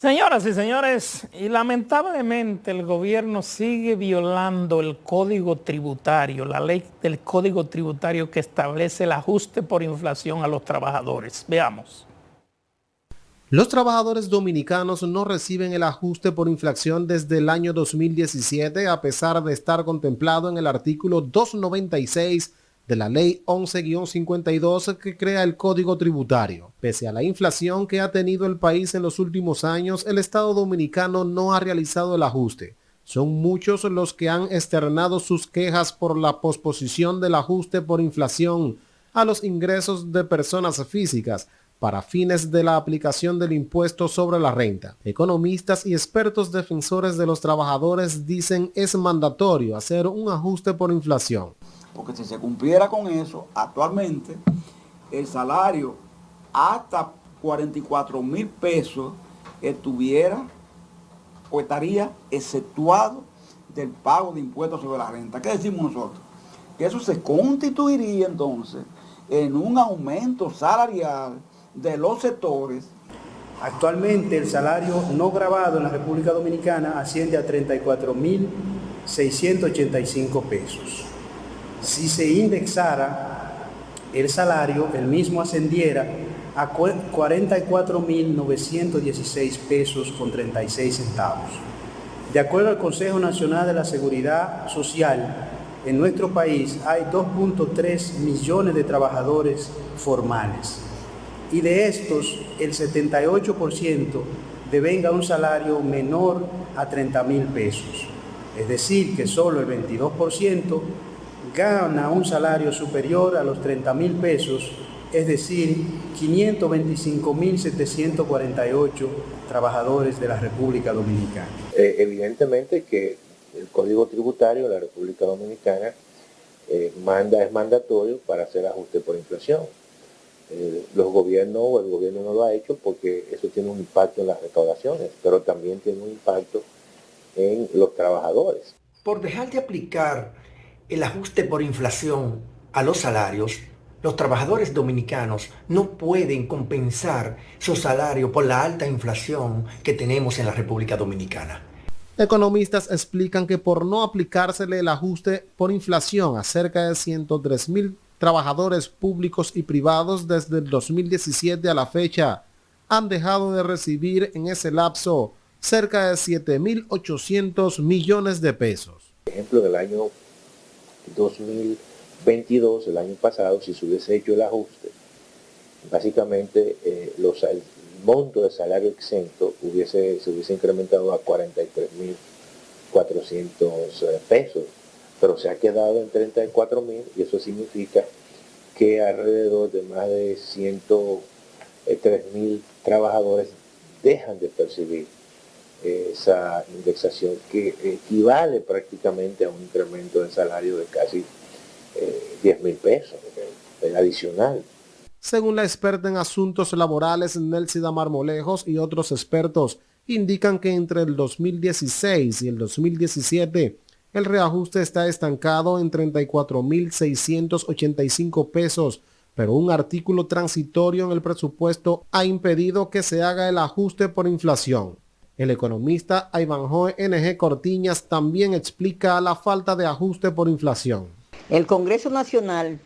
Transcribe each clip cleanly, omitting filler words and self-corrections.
Señoras y señores, y lamentablemente el gobierno sigue violando el Código Tributario, la ley del Código Tributario que establece el ajuste por inflación a los trabajadores. Veamos. Los trabajadores dominicanos no reciben el ajuste por inflación desde el año 2017, a pesar de estar contemplado en el artículo 296 de la Ley 11-52 que crea el Código Tributario. Pese a la inflación que ha tenido el país en los últimos años, el Estado dominicano no ha realizado el ajuste. Son muchos los que han externado sus quejas por la posposición del ajuste por inflación a los ingresos de personas físicas para fines de la aplicación del impuesto sobre la renta. Economistas y expertos defensores de los trabajadores dicen es mandatorio hacer un ajuste por inflación. Porque si se cumpliera con eso, actualmente el salario hasta 44,000 pesos estuviera o estaría exceptuado del pago de impuestos sobre la renta. ¿Qué decimos nosotros? Que eso se constituiría entonces en un aumento salarial de los sectores. Actualmente el salario no gravado en la República Dominicana asciende a 34.685 pesos. Si se indexara el salario, el mismo ascendiera a 44.916 pesos con 36 centavos. De acuerdo al Consejo Nacional de la Seguridad Social, en nuestro país hay 2.3 millones de trabajadores formales y de estos el 78% devenga un salario menor a 30,000 pesos. Es decir, que solo el 22% gana un salario superior a los 30,000 pesos, es decir, 525.748 trabajadores de la República Dominicana. Evidentemente que el Código Tributario de la República Dominicana es mandatorio para hacer ajuste por inflación. Los gobiernos o el gobierno no lo ha hecho porque eso tiene un impacto en las recaudaciones, pero también tiene un impacto en los trabajadores. Por dejar de aplicar el ajuste por inflación a los salarios, los trabajadores dominicanos no pueden compensar su salario por la alta inflación que tenemos en la República Dominicana. Economistas explican que por no aplicársele el ajuste por inflación a cerca de 103,000 trabajadores públicos y privados desde el 2017 a la fecha, han dejado de recibir en ese lapso cerca de 7.800 millones de pesos. Por ejemplo, del año 2022, el año pasado, si se hubiese hecho el ajuste, básicamente el monto de salario exento se hubiese incrementado a 43.400 pesos, pero se ha quedado en 34,000 y eso significa que alrededor de más de 103,000 trabajadores dejan de percibir esa indexación que equivale prácticamente a un incremento de salario de casi 10,000 pesos adicional. Según la experta en asuntos laborales Nelsida Marmolejos y otros expertos, indican que entre el 2016 y el 2017 el reajuste está estancado en 34.685 pesos, pero un artículo transitorio en el presupuesto ha impedido que se haga el ajuste por inflación. El economista Ivanhoe N.G. Cortiñas también explica la falta de ajuste por inflación. El Congreso Nacional,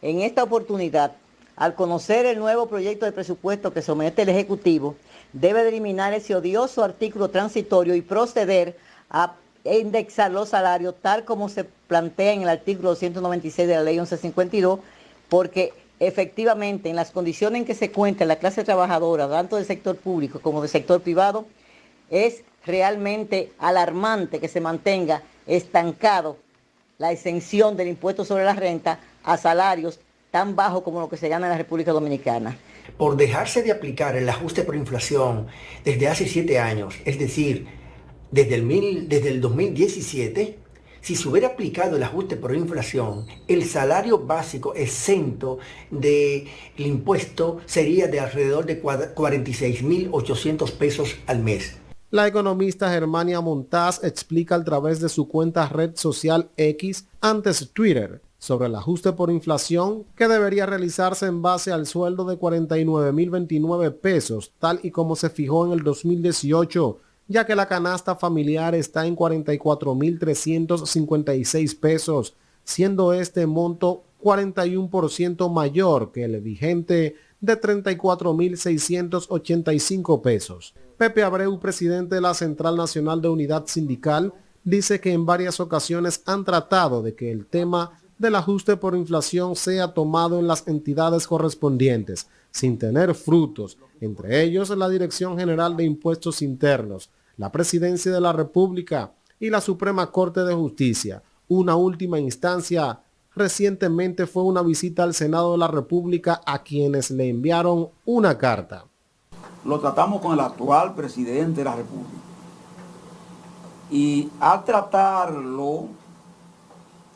en esta oportunidad, al conocer el nuevo proyecto de presupuesto que somete el Ejecutivo, debe de eliminar ese odioso artículo transitorio y proceder a indexar los salarios tal como se plantea en el artículo 296 de la Ley 1152, porque efectivamente en las condiciones en que se encuentra la clase trabajadora, tanto del sector público como del sector privado, es realmente alarmante que se mantenga estancado la exención del impuesto sobre la renta a salarios tan bajos como lo que se gana en la República Dominicana. Por dejarse de aplicar el ajuste por inflación desde hace 7 años, es decir, desde el 2017, si se hubiera aplicado el ajuste por inflación, el salario básico exento del impuesto sería de alrededor de 46.800 pesos al mes. La economista Germania Montaz explica a través de su cuenta red social X, antes Twitter, sobre el ajuste por inflación, que debería realizarse en base al sueldo de 49.029 pesos, tal y como se fijó en el 2018, ya que la canasta familiar está en 44.356 pesos, siendo este monto 41% mayor que el vigente de 34.685 pesos. Pepe Abreu, presidente de la Central Nacional de Unidad Sindical, dice que en varias ocasiones han tratado de que el tema del ajuste por inflación sea tomado en las entidades correspondientes, sin tener frutos, entre ellos la Dirección General de Impuestos Internos, la Presidencia de la República y la Suprema Corte de Justicia. Una última instancia recientemente fue una visita al Senado de la República, a quienes le enviaron una carta. Lo tratamos con el actual presidente de la República. Y al tratarlo,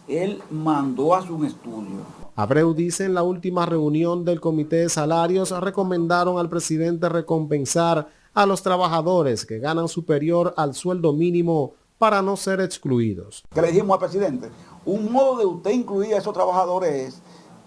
él mandó a hacer un estudio. Abreu dice: en la última reunión del Comité de Salarios recomendaron al presidente recompensar a los trabajadores que ganan superior al sueldo mínimo para no ser excluidos. Que le dijimos al presidente, un modo de usted incluir a esos trabajadores es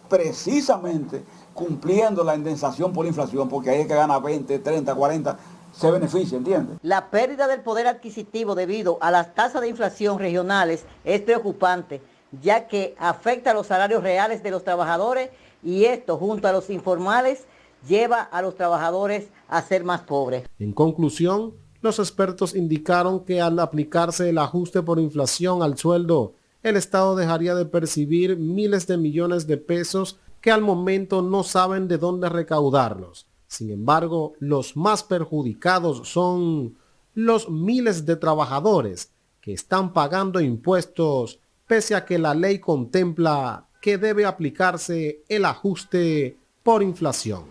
precisamente cumpliendo la indemnización por inflación, porque ahí es que gana 20, 30, 40, se beneficia, ¿entiende? La pérdida del poder adquisitivo debido a las tasas de inflación regionales es preocupante, ya que afecta a los salarios reales de los trabajadores y esto, junto a los informales, lleva a los trabajadores a ser más pobres. En conclusión, los expertos indicaron que al aplicarse el ajuste por inflación al sueldo, el Estado dejaría de percibir miles de millones de pesos que al momento no saben de dónde recaudarlos. Sin embargo, los más perjudicados son los miles de trabajadores que están pagando impuestos pese a que la ley contempla que debe aplicarse el ajuste por inflación.